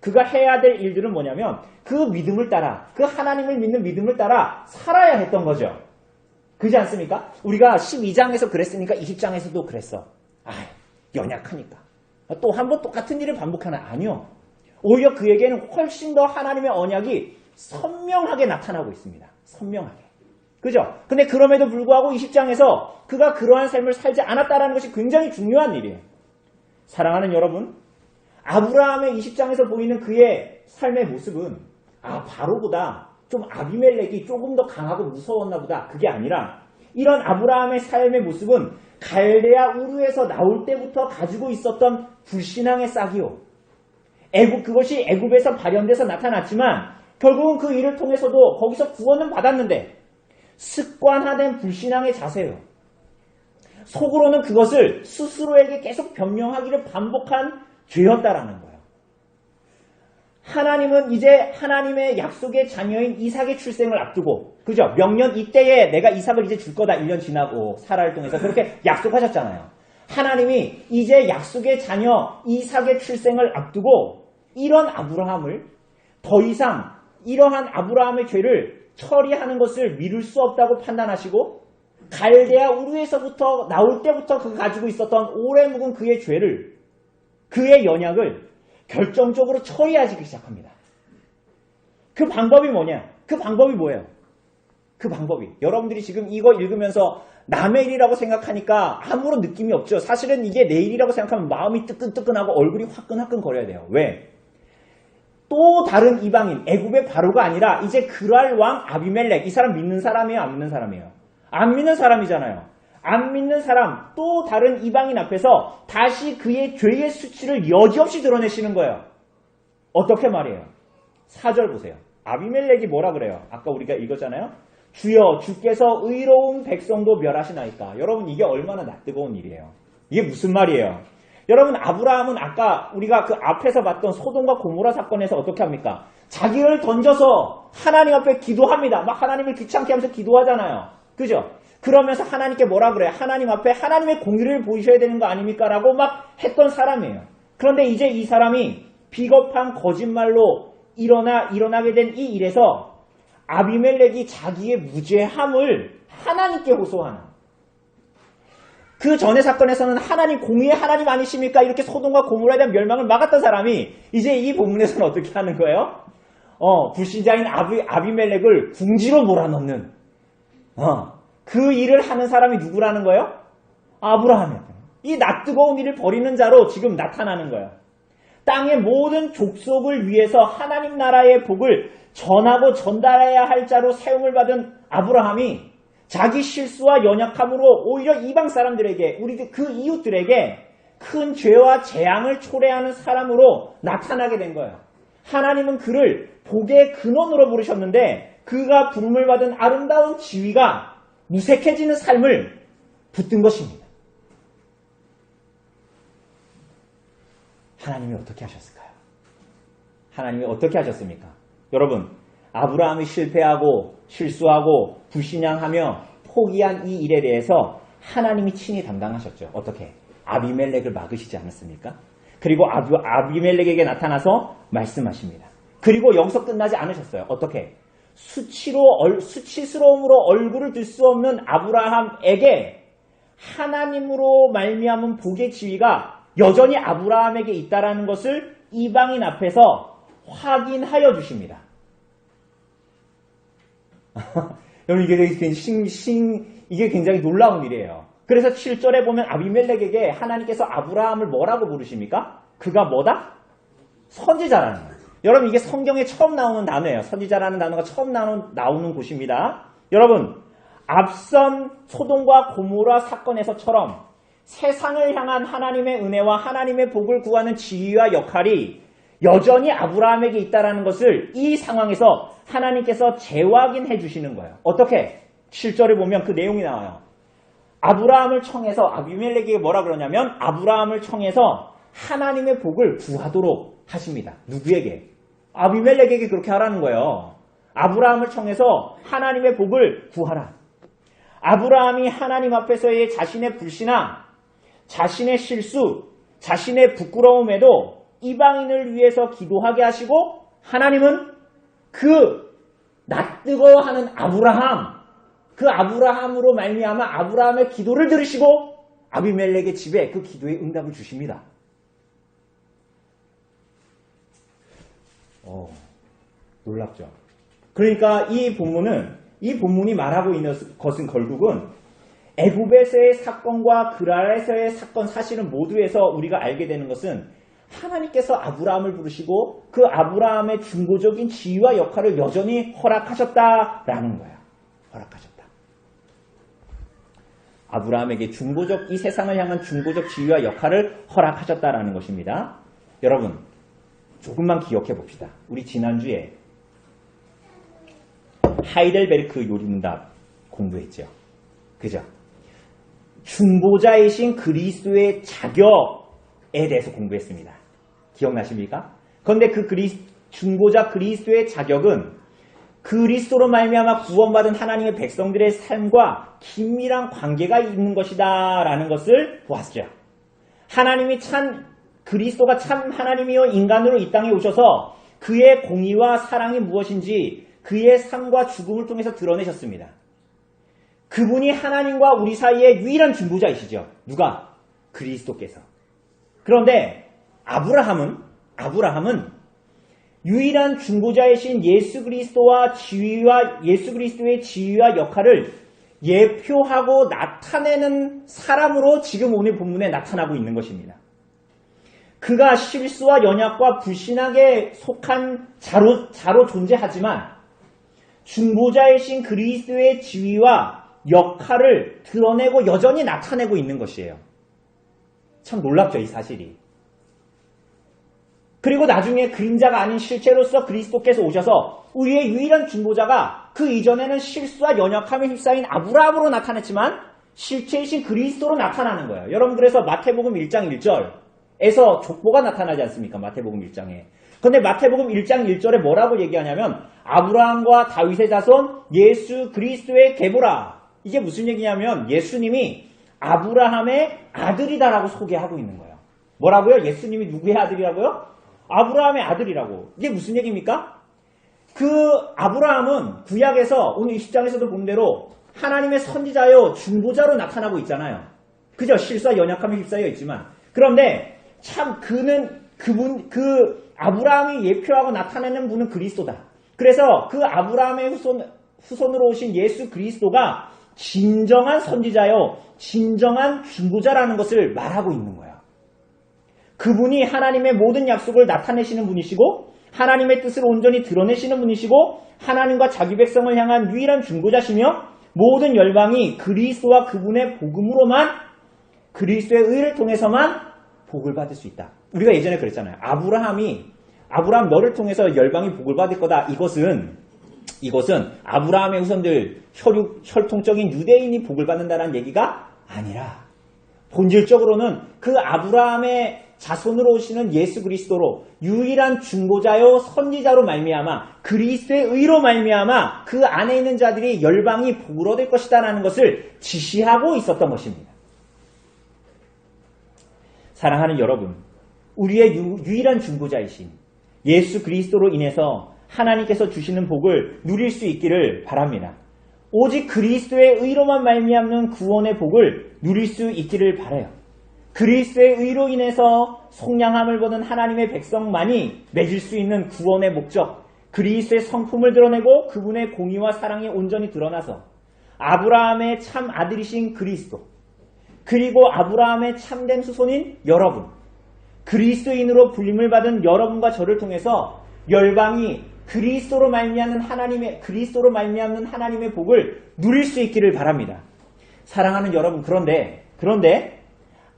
그가 해야 될 일들은 뭐냐면 그 믿음을 따라 그 하나님을 믿는 믿음을 따라 살아야 했던 거죠. 그렇지 않습니까? 우리가 12장에서 그랬으니까 20장에서도 그랬어. 연약하니까. 또 한 번 똑같은 일을 반복하나? 아니요. 오히려 그에게는 훨씬 더 하나님의 언약이 선명하게 나타나고 있습니다. 선명하게. 그죠? 근데 그럼에도 불구하고 20장에서 그가 그러한 삶을 살지 않았다는 것이 굉장히 중요한 일이에요. 사랑하는 여러분, 아브라함의 20장에서 보이는 그의 삶의 모습은 바로보다 좀 아비멜렉이 조금 더 강하고 무서웠나 보다. 그게 아니라 이런 아브라함의 삶의 모습은 갈대아 우르에서 나올 때부터 가지고 있었던 불신앙의 싹이요. 그것이 애굽에서 발현돼서 나타났지만 결국은 그 일을 통해서도 거기서 구원은 받았는데 습관화된 불신앙의 자세요. 속으로는 그것을 스스로에게 계속 변명하기를 반복한 죄였다라는 거예요. 하나님은 이제 하나님의 약속의 자녀인 이삭의 출생을 앞두고, 그죠? 명년 이때에 내가 이삭을 이제 줄 거다 1년 지나고 사라를 통해서 그렇게 약속하셨잖아요. 하나님이 이제 약속의 자녀 이삭의 출생을 앞두고 이런 아브라함을 더 이상 이러한 아브라함의 죄를 처리하는 것을 미룰 수 없다고 판단하시고 갈대아 우르에서부터 나올 때부터 그가 가지고 있었던 오래 묵은 그의 죄를, 그의 연약을 결정적으로 처리하기 시작합니다. 그 방법이 뭐냐? 그 방법이 뭐예요? 그 방법이 여러분들이 지금 이거 읽으면서 남의 일이라고 생각하니까 아무런 느낌이 없죠. 사실은 이게 내 일이라고 생각하면 마음이 뜨끈뜨끈하고 얼굴이 화끈화끈 거려야 돼요. 왜? 또 또 다른 이방인, 애굽의 바로가 아니라 이제 그랄 왕 아비멜렉, 이 사람 믿는 사람이에요? 안 믿는 사람이에요? 안 믿는 사람이잖아요. 안 믿는 사람, 또 다른 이방인 앞에서 다시 그의 죄의 수치를 여지없이 드러내시는 거예요. 어떻게 말이에요? 4절 보세요. 아비멜렉이 뭐라 그래요? 아까 우리가 읽었잖아요. 주여 주께서 의로운 백성도 멸하시나이까. 여러분 이게 얼마나 낯뜨거운 일이에요. 이게 무슨 말이에요? 여러분 아브라함은 아까 우리가 그 앞에서 봤던 소돔과 고모라 사건에서 어떻게 합니까? 자기를 던져서 하나님 앞에 기도합니다. 막 하나님을 귀찮게 하면서 기도하잖아요. 그죠? 그러면서 하나님께 뭐라 그래요? 하나님 앞에 하나님의 공의를 보이셔야 되는 거 아닙니까? 라고 막 했던 사람이에요. 그런데 이제 이 사람이 비겁한 거짓말로 일어나게 된 이 일에서 아비멜렉이 자기의 무죄함을 하나님께 호소하는, 그 전의 사건에서는 하나님 공의의 하나님 아니십니까? 이렇게 소돔과 고모라에 대한 멸망을 막았던 사람이 이제 이 본문에서는 어떻게 하는 거예요? 불신자인 아비멜렉을 궁지로 몰아넣는 그 일을 하는 사람이 누구라는 거예요? 아브라함이에요. 이 낯뜨거운 일을 벌이는 자로 지금 나타나는 거예요. 땅의 모든 족속을 위해서 하나님 나라의 복을 전하고 전달해야 할 자로 세움을 받은 아브라함이 자기 실수와 연약함으로 오히려 이방 사람들에게, 우리 그 이웃들에게 큰 죄와 재앙을 초래하는 사람으로 나타나게 된 거예요. 하나님은 그를 복의 근원으로 부르셨는데 그가 부름을 받은 아름다운 지위가 무색해지는 삶을 붙든 것입니다. 하나님이 어떻게 하셨을까요? 하나님이 어떻게 하셨습니까? 여러분, 아브라함이 실패하고 실수하고 불신앙하며 포기한 이 일에 대해서 하나님이 친히 담당하셨죠. 어떻게? 아비멜렉을 막으시지 않았습니까? 그리고 아비멜렉에게 나타나서 말씀하십니다. 그리고 여기서 끝나지 않으셨어요. 어떻게? 수치스러움으로 얼굴을 들 수 없는 아브라함에게 하나님으로 말미암은 복의 지위가 여전히 아브라함에게 있다라는 것을 이방인 앞에서 확인하여 주십니다. 여러분 이게 굉장히 놀라운 일이에요. 그래서 7절에 보면 아비멜렉에게 하나님께서 아브라함을 뭐라고 부르십니까? 그가 뭐다? 선지자라는 거예요. 여러분 이게 성경에 처음 나오는 단어예요. 선지자라는 단어가 처음 나오는 곳입니다. 여러분 앞선 소돔과 고모라 사건에서처럼 세상을 향한 하나님의 은혜와 하나님의 복을 구하는 지위와 역할이 여전히 아브라함에게 있다는 것을 이 상황에서 하나님께서 재확인해 주시는 거예요. 어떻게? 7절에 보면 그 내용이 나와요. 아브라함을 청해서, 아비멜렉에게 뭐라 그러냐면 아브라함을 청해서 하나님의 복을 구하도록 하십니다. 누구에게? 아비멜렉에게 그렇게 하라는 거예요. 아브라함을 청해서 하나님의 복을 구하라. 아브라함이 하나님 앞에서의 자신의 불신앙, 자신의 실수, 자신의 부끄러움에도 이방인을 위해서 기도하게 하시고 하나님은 그 낯뜨거워하는 아브라함, 그 아브라함으로 말미암아 아브라함의 기도를 들으시고 아비멜렉의 집에 그 기도의 응답을 주십니다. 놀랍죠. 그러니까 이 본문이 말하고 있는 것은 결국은 애굽에서의 사건과 그랄에서의 사건 사실은 모두에서 우리가 알게 되는 것은 하나님께서 아브라함을 부르시고 그 아브라함의 중보적인 지위와 역할을 여전히 허락하셨다라는 거예요. 허락하셨다. 아브라함에게 이 세상을 향한 중보적 지위와 역할을 허락하셨다라는 것입니다. 여러분, 조금만 기억해 봅시다. 우리 지난주에 하이델베르크 요리문답 공부했죠. 그죠? 중보자이신 그리스도의 자격에 대해서 공부했습니다. 기억나십니까? 그런데 그 중보자 그리스도의 자격은 그리스도로 말미암아 구원받은 하나님의 백성들의 삶과 긴밀한 관계가 있는 것이다 라는 것을 보았죠. 그리스도가 참 하나님이요 인간으로 이 땅에 오셔서 그의 공의와 사랑이 무엇인지 그의 삶과 죽음을 통해서 드러내셨습니다. 그분이 하나님과 우리 사이의 유일한 중보자이시죠. 누가? 그리스도께서. 그런데 아브라함은 유일한 중보자이신 예수 그리스도의 지위와 역할을 예표하고 나타내는 사람으로 지금 오늘 본문에 나타나고 있는 것입니다. 그가 실수와 연약과 불신앙에 속한 자로 존재하지만 중보자이신 그리스도의 지위와 역할을 드러내고 여전히 나타내고 있는 것이에요. 참 놀랍죠, 이 사실이. 그리고 나중에 그림자가 아닌 실체로서 그리스도께서 오셔서 우리의 유일한 중보자가 그 이전에는 실수와 연약함에 휩싸인 아브라함으로 나타났지만 실체이신 그리스도로 나타나는 거예요. 여러분, 그래서 마태복음 1장 1절에서 족보가 나타나지 않습니까? 마태복음 1장에. 그런데 마태복음 1장 1절에 뭐라고 얘기하냐면 아브라함과 다윗의 자손 예수 그리스도의 계보라. 이게 무슨 얘기냐면 예수님이 아브라함의 아들이다라고 소개하고 있는 거예요. 뭐라고요? 예수님이 누구의 아들이라고요? 아브라함의 아들이라고. 이게 무슨 얘기입니까? 그 아브라함은 구약에서 오늘 20장에서도 본 대로 하나님의 선지자요 중보자로 나타나고 있잖아요. 그죠? 실수와 연약함에 휩싸여 있지만. 그런데 참 그 아브라함이 예표하고 나타내는 분은 그리스도다. 그래서 그 아브라함의 후손으로 오신 예수 그리스도가 진정한 선지자요 진정한 중보자라는 것을 말하고 있는 거예요. 그분이 하나님의 모든 약속을 나타내시는 분이시고 하나님의 뜻을 온전히 드러내시는 분이시고 하나님과 자기 백성을 향한 유일한 중보자시며 모든 열방이 그리스도와 그분의 복음으로만 그리스도의 의를 통해서만 복을 받을 수 있다. 우리가 예전에 그랬잖아요. 아브라함 너를 통해서 열방이 복을 받을 거다. 이것은 아브라함의 후손들 혈통적인 유대인이 복을 받는다는 얘기가 아니라 본질적으로는 그 아브라함의 자손으로 오시는 예수 그리스도로 유일한 중보자요 선지자로 말미암아 그리스도의 의로 말미암아 그 안에 있는 자들이 열방이 복을 얻을 것이다라는 것을 지시하고 있었던 것입니다. 사랑하는 여러분, 우리의 유일한 중보자이신 예수 그리스도로 인해서 하나님께서 주시는 복을 누릴 수 있기를 바랍니다. 오직 그리스도의 의로만 말미암는 구원의 복을 누릴 수 있기를 바라요. 그리스도의 의로 인해서 속량함을 받은 하나님의 백성만이 맺을 수 있는 구원의 목적, 그리스도의 성품을 드러내고 그분의 공의와 사랑이 온전히 드러나서 아브라함의 참 아들이신 그리스도, 그리고 아브라함의 참된 후손인 여러분, 그리스도인으로 불림을 받은 여러분과 저를 통해서 열방이 그리스도로 말미암는 하나님의 복을 누릴 수 있기를 바랍니다. 사랑하는 여러분, 그런데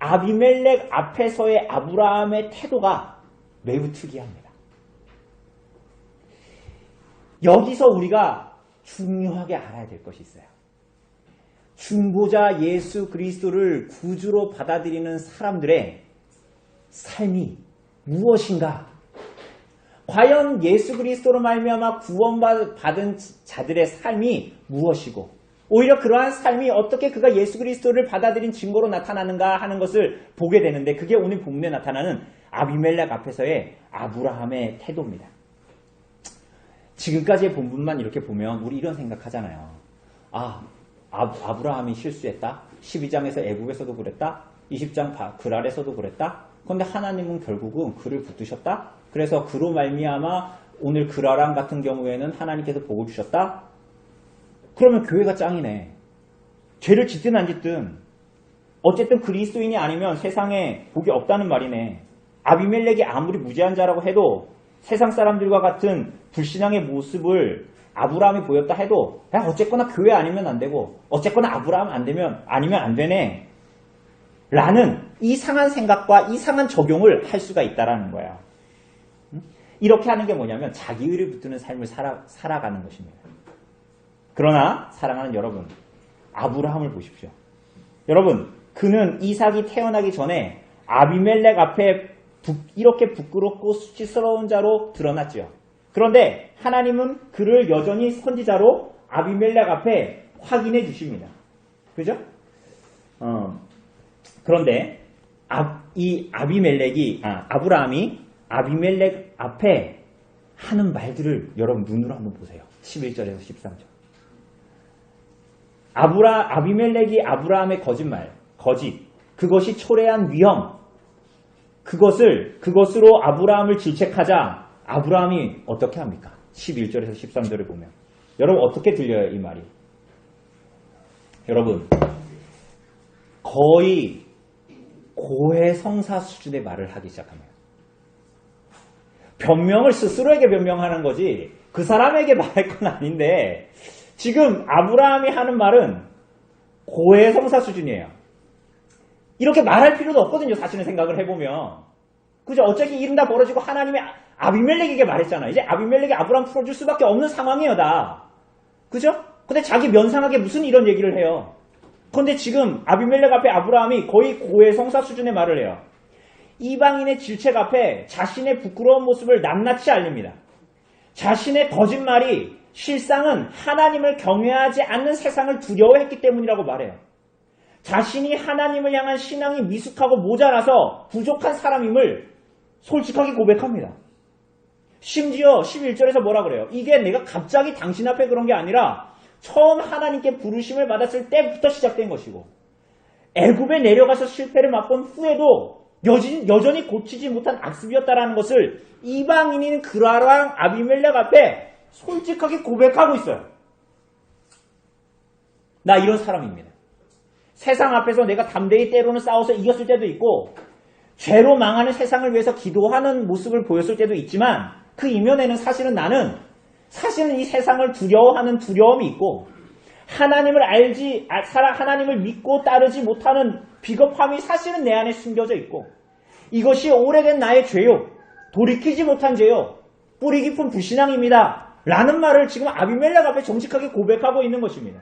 아비멜렉 앞에서의 아브라함의 태도가 매우 특이합니다. 여기서 우리가 중요하게 알아야 될 것이 있어요. 중보자 예수 그리스도를 구주로 받아들이는 사람들의 삶이 무엇인가? 과연 예수 그리스도로 말미암아 구원받은 자들의 삶이 무엇이고 오히려 그러한 삶이 어떻게 그가 예수 그리스도를 받아들인 증거로 나타나는가 하는 것을 보게 되는데 그게 오늘 본문에 나타나는 아비멜렉 앞에서의 아브라함의 태도입니다. 지금까지의 본문만 이렇게 보면 우리 이런 생각하잖아요. 아브라함이 실수했다. 12장에서 애국에서도 그랬다. 20장 그랄에서도 그랬다. 그런데 하나님은 결국은 그를 붙드셨다. 그래서 그로 말미암아 오늘 그라람 같은 경우에는 하나님께서 복을 주셨다. 그러면 교회가 짱이네. 죄를 짓든 안 짓든 어쨌든 그리스도인이 아니면 세상에 복이 없다는 말이네. 아비멜렉이 아무리 무죄한 자라고 해도 세상 사람들과 같은 불신앙의 모습을 아브라함이 보였다 해도 어쨌거나 교회 아니면 안 되고 어쨌거나 아브라함 아니면 안 되네 라는 이상한 생각과 이상한 적용을 할 수가 있다라는 거야. 이렇게 하는 게 뭐냐면 자기 의를 붙드는 삶을 살아가는 것입니다. 그러나 사랑하는 여러분, 아브라함을 보십시오. 여러분, 그는 이삭이 태어나기 전에 아비멜렉 앞에 이렇게 부끄럽고 수치스러운 자로 드러났죠. 그런데 하나님은 그를 여전히 선지자로 아비멜렉 앞에 확인해 주십니다. 그죠? 그런데 아브라함이 아비멜렉 앞에 하는 말들을 여러분 눈으로 한번 보세요. 11절에서 13절. 아비멜렉이 아브라함의 거짓, 그것이 초래한 위험, 그것으로 아브라함을 질책하자 아브라함이 어떻게 합니까? 11절에서 13절을 보면. 여러분 어떻게 들려요, 이 말이? 여러분, 거의 고해성사 수준의 말을 하기 시작합니다. 변명을 스스로에게 변명하는 거지 그 사람에게 말할 건 아닌데 지금 아브라함이 하는 말은 고해성사 수준이에요. 이렇게 말할 필요도 없거든요. 사실은 생각을 해보면. 그죠? 어차피 일은 다 벌어지고 하나님이 아비멜렉에게 말했잖아요. 이제 아비멜렉이 아브라함 풀어줄 수밖에 없는 상황이에요. 다. 그죠? 근데 자기 면상하게 무슨 이런 얘기를 해요. 그런데 지금 아비멜렉 앞에 아브라함이 거의 고해성사 수준의 말을 해요. 이방인의 질책 앞에 자신의 부끄러운 모습을 낱낱이 알립니다. 자신의 거짓말이 실상은 하나님을 경외하지 않는 세상을 두려워했기 때문이라고 말해요. 자신이 하나님을 향한 신앙이 미숙하고 모자라서 부족한 사람임을 솔직하게 고백합니다. 심지어 11절에서 뭐라 그래요? 이게 내가 갑자기 당신 앞에 그런 게 아니라 처음 하나님께 부르심을 받았을 때부터 시작된 것이고 애굽에 내려가서 실패를 맛본 후에도 여전히 고치지 못한 악습이었다라는 것을 이방인인 그라랑 아비멜렉 앞에 솔직하게 고백하고 있어요. 나 이런 사람입니다. 세상 앞에서 내가 담대히 때로는 싸워서 이겼을 때도 있고 죄로 망하는 세상을 위해서 기도하는 모습을 보였을 때도 있지만 그 이면에는 사실은 이 세상을 두려워하는 두려움이 있고 하나님을 믿고 따르지 못하는 비겁함이 사실은 내 안에 숨겨져 있고 이것이 오래된 나의 죄요. 돌이키지 못한 죄요. 뿌리 깊은 불신앙입니다. 라는 말을 지금 아비멜렉 앞에 정직하게 고백하고 있는 것입니다.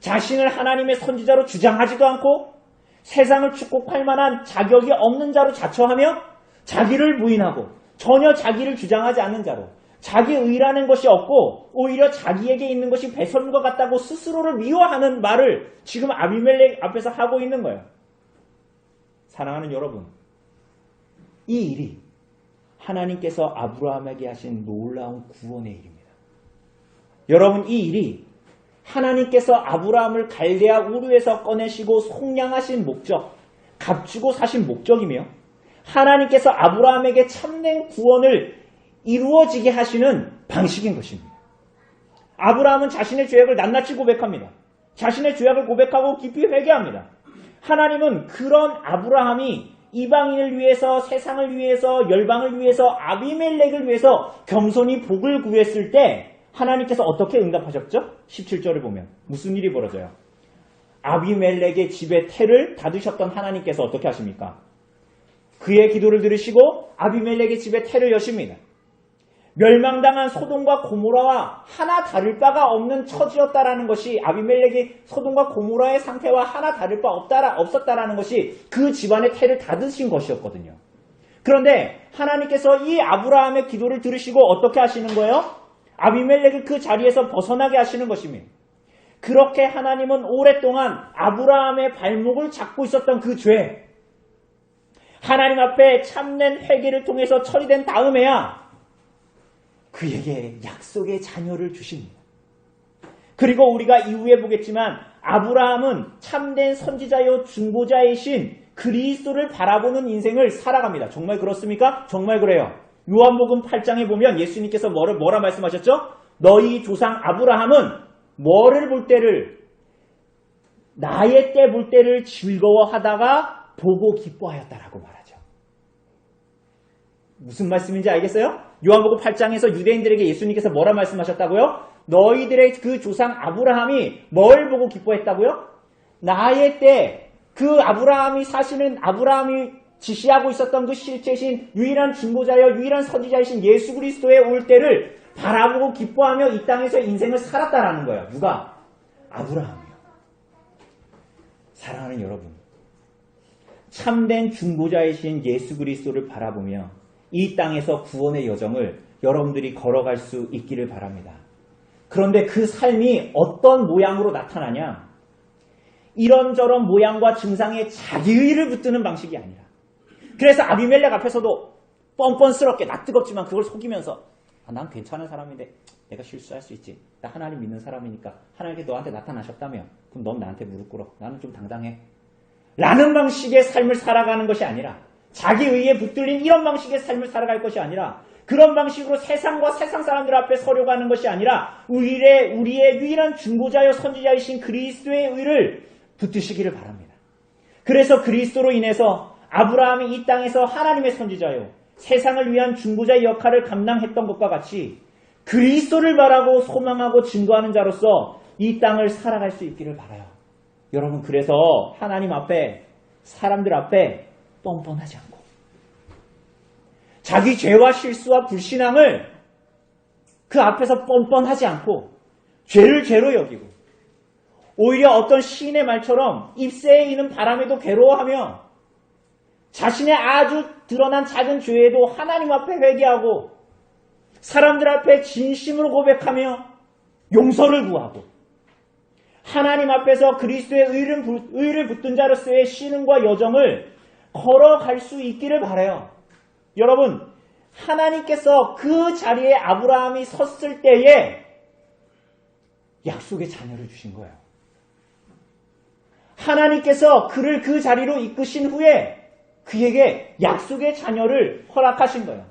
자신을 하나님의 선지자로 주장하지도 않고 세상을 축복할 만한 자격이 없는 자로 자처하며 자기를 부인하고 전혀 자기를 주장하지 않는 자로 자기 의라는 것이 없고 오히려 자기에게 있는 것이 배설물과 같다고 스스로를 미워하는 말을 지금 아비멜렉 앞에서 하고 있는 거예요. 사랑하는 여러분, 이 일이 하나님께서 아브라함에게 하신 놀라운 구원의 일입니다. 여러분, 이 일이 하나님께서 아브라함을 갈대아 우르에서 꺼내시고 속량하신 목적, 값주고 사신 목적이며 하나님께서 아브라함에게 참된 구원을 이루어지게 하시는 방식인 것입니다. 아브라함은 자신의 죄악을 낱낱이 고백합니다. 자신의 죄악을 고백하고 깊이 회개합니다. 하나님은 그런 아브라함이 이방인을 위해서, 세상을 위해서, 열방을 위해서, 아비멜렉을 위해서 겸손히 복을 구했을 때 하나님께서 어떻게 응답하셨죠? 17절을 보면 무슨 일이 벌어져요? 아비멜렉의 집에 태를 닫으셨던 하나님께서 어떻게 하십니까? 그의 기도를 들으시고 아비멜렉의 집에 태를 여십니다. 멸망당한 소돔과 고모라와 하나 다를 바가 없는 처지였다라는 것이 아비멜렉이 소돔과 고모라의 상태와 하나 다를 바 없었다라는 것이 그 집안의 태를 닫으신 것이었거든요. 그런데 하나님께서 이 아브라함의 기도를 들으시고 어떻게 하시는 거예요? 아비멜렉을 그 자리에서 벗어나게 하시는 것입니다. 그렇게 하나님은 오랫동안 아브라함의 발목을 잡고 있었던 그 죄, 하나님 앞에 참된 회개를 통해서 처리된 다음에야 그에게 약속의 자녀를 주십니다. 그리고 우리가 이후에 보겠지만 아브라함은 참된 선지자요 중보자이신 그리스도를 바라보는 인생을 살아갑니다. 정말 그렇습니까? 정말 그래요. 요한복음 8장에 보면 예수님께서 뭐라 말씀하셨죠? 너희 조상 아브라함은 뭐를 볼 때를, 나의 때 볼 때를 즐거워하다가 보고 기뻐하였다라고 말하죠. 무슨 말씀인지 알겠어요? 요한복음 8장에서 유대인들에게 예수님께서 뭐라 말씀하셨다고요? 너희들의 그 조상 아브라함이 뭘 보고 기뻐했다고요? 나의 때, 그 아브라함이 사실은 아브라함이 지시하고 있었던 그 실체신 유일한 중보자여 유일한 선지자이신 예수 그리스도의 올 때를 바라보고 기뻐하며 이 땅에서 인생을 살았다라는 거예요. 누가? 아브라함이요. 사랑하는 여러분, 참된 중보자이신 예수 그리스도를 바라보며 이 땅에서 구원의 여정을 여러분들이 걸어갈 수 있기를 바랍니다. 그런데 그 삶이 어떤 모양으로 나타나냐? 이런저런 모양과 증상에 자기의를 붙드는 방식이 아니라, 그래서 아비멜렉 앞에서도 뻔뻔스럽게 나 뜨겁지만 그걸 속이면서 난 괜찮은 사람인데 내가 실수할 수 있지. 나 하나님 믿는 사람이니까 하나님께 너한테 나타나셨다며. 그럼 넌 나한테 무릎 꿇어. 나는 좀 당당해. 라는 방식의 삶을 살아가는 것이 아니라, 자기의에 붙들린 이런 방식의 삶을 살아갈 것이 아니라, 그런 방식으로 세상과 세상 사람들 앞에 서려고 하는 것이 아니라 우리의 유일한 중보자여 선지자이신 그리스도의 의를 붙드시기를 바랍니다. 그래서 그리스도로 인해서 아브라함이 이 땅에서 하나님의 선지자요 세상을 위한 중보자의 역할을 감당했던 것과 같이 그리스도를 바라고 소망하고 증거하는 자로서 이 땅을 살아갈 수 있기를 바라요. 여러분, 그래서 하나님 앞에, 사람들 앞에 뻔뻔하지 않고 자기 죄와 실수와 불신앙을 그 앞에서 뻔뻔하지 않고 죄를 죄로 여기고 오히려 어떤 시인의 말처럼 잎새에 이는 바람에도 괴로워하며 자신의 아주 드러난 작은 죄에도 하나님 앞에 회개하고 사람들 앞에 진심으로 고백하며 용서를 구하고 하나님 앞에서 그리스도의 의를 붙든 자로서의 신앙과 여정을 걸어갈 수 있기를 바라요. 여러분, 하나님께서 그 자리에 아브라함이 섰을 때에 약속의 자녀를 주신 거예요. 하나님께서 그를 그 자리로 이끄신 후에 그에게 약속의 자녀를 허락하신 거예요.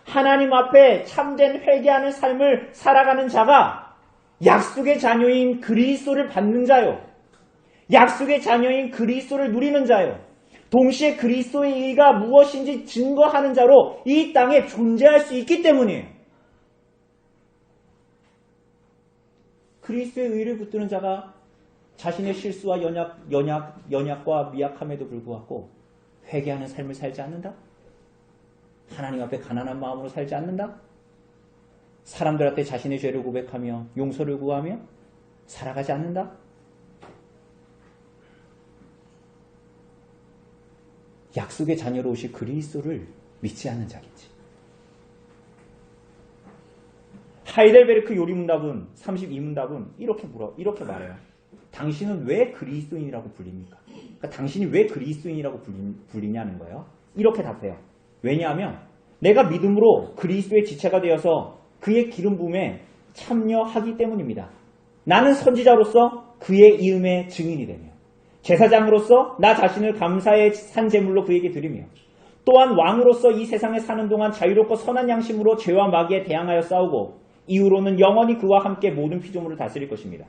하나님 앞에 참된 회개하는 삶을 살아가는 자가 약속의 자녀인 그리스도를 받는 자요. 약속의 자녀인 그리스도를 누리는 자요. 동시에 그리스도의 의가 무엇인지 증거하는 자로 이 땅에 존재할 수 있기 때문이에요. 그리스도의 의를 붙드는 자가 자신의 실수와 연약과 미약함에도 불구하고 회개하는 삶을 살지 않는다? 하나님 앞에 가난한 마음으로 살지 않는다? 사람들한테 자신의 죄를 고백하며 용서를 구하며 살아가지 않는다? 약속의 자녀로 오실 그리스도를 믿지 않는 자겠지. 하이델베르크 요리문답은 32문답은 이렇게 말해요. 당신은 왜 그리스도인이라고 불립니까? 그러니까 당신이 왜 그리스도인이라고 불리냐는 거예요. 이렇게 답해요. 왜냐하면 내가 믿음으로 그리스도의 지체가 되어서 그의 기름 부음에 참여하기 때문입니다. 나는 선지자로서 그의 이음의 증인이 되며 제사장으로서 나 자신을 감사의 산 제물로 그에게 드리며 또한 왕으로서 이 세상에 사는 동안 자유롭고 선한 양심으로 죄와 마귀에 대항하여 싸우고 이후로는 영원히 그와 함께 모든 피조물을 다스릴 것입니다.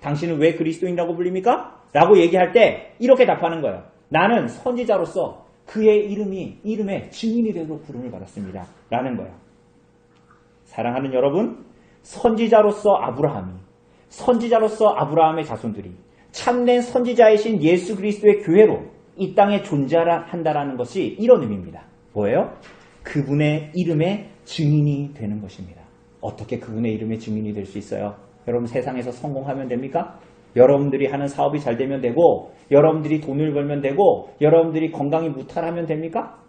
당신은 왜 그리스도인이라고 불립니까? 라고 얘기할 때 이렇게 답하는 거예요. 나는 선지자로서 그의 이름의 증인이 되도록 부름을 받았습니다. 라는 거예요. 사랑하는 여러분, 선지자로서 아브라함의 자손들이 참된 선지자이신 예수 그리스도의 교회로 이 땅에 존재한다라는 것이 이런 의미입니다. 뭐예요? 그분의 이름의 증인이 되는 것입니다. 어떻게 그분의 이름의 증인이 될 수 있어요? 여러분, 세상에서 성공하면 됩니까? 여러분들이 하는 사업이 잘 되면 되고 여러분들이 돈을 벌면 되고 여러분들이 건강이 무탈하면 됩니까?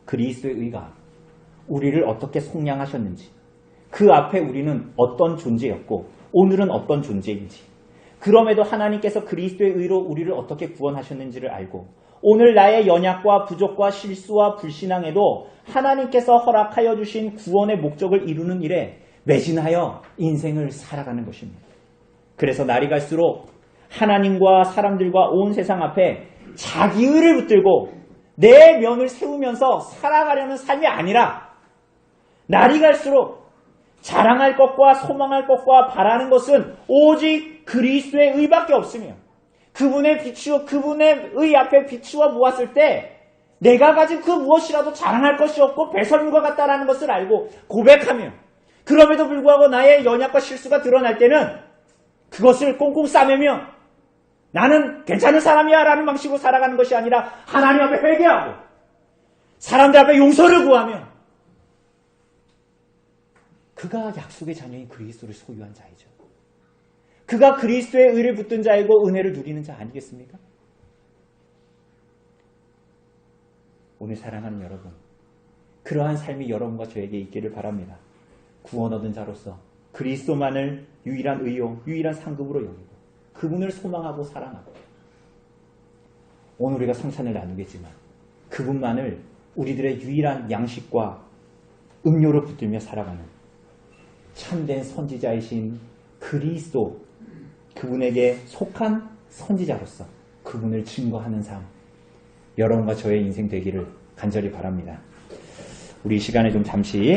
그리스도의 의가 우리를 어떻게 속량하셨는지, 그 앞에 우리는 어떤 존재였고 오늘은 어떤 존재인지, 그럼에도 하나님께서 그리스도의 의로 우리를 어떻게 구원하셨는지를 알고 오늘 나의 연약과 부족과 실수와 불신앙에도 하나님께서 허락하여 주신 구원의 목적을 이루는 일에 매진하여 인생을 살아가는 것입니다. 그래서 날이 갈수록 하나님과 사람들과 온 세상 앞에 자기 의를 붙들고 내 면을 세우면서 살아가려는 삶이 아니라 날이 갈수록 자랑할 것과 소망할 것과 바라는 것은 오직 그리스도의 의밖에 없으며 그분의 의 앞에 비추어 모았을 때 내가 가진 그 무엇이라도 자랑할 것이 없고 배설물과 같다라는 것을 알고 고백하며 그럼에도 불구하고 나의 연약과 실수가 드러날 때는 그것을 꽁꽁 싸매며 나는 괜찮은 사람이야 라는 방식으로 살아가는 것이 아니라 하나님 앞에 회개하고 사람들 앞에 용서를 구하며 그가 약속의 자녀인 그리스도를 소유한 자이죠. 그가 그리스도의 의를 붙든 자이고 은혜를 누리는 자 아니겠습니까? 오늘 사랑하는 여러분, 그러한 삶이 여러분과 저에게 있기를 바랍니다. 구원 얻은 자로서 그리스도만을 유일한 의요, 유일한 상급으로 여기고 그분을 소망하고 사랑하고 오늘 우리가 성찬을 나누겠지만 그분만을 우리들의 유일한 양식과 음료로 붙들며 살아가는 참된 선지자이신 그리스도, 그분에게 속한 선지자로서 그분을 증거하는 삶, 여러분과 저의 인생 되기를 간절히 바랍니다. 우리 이 시간에 좀 잠시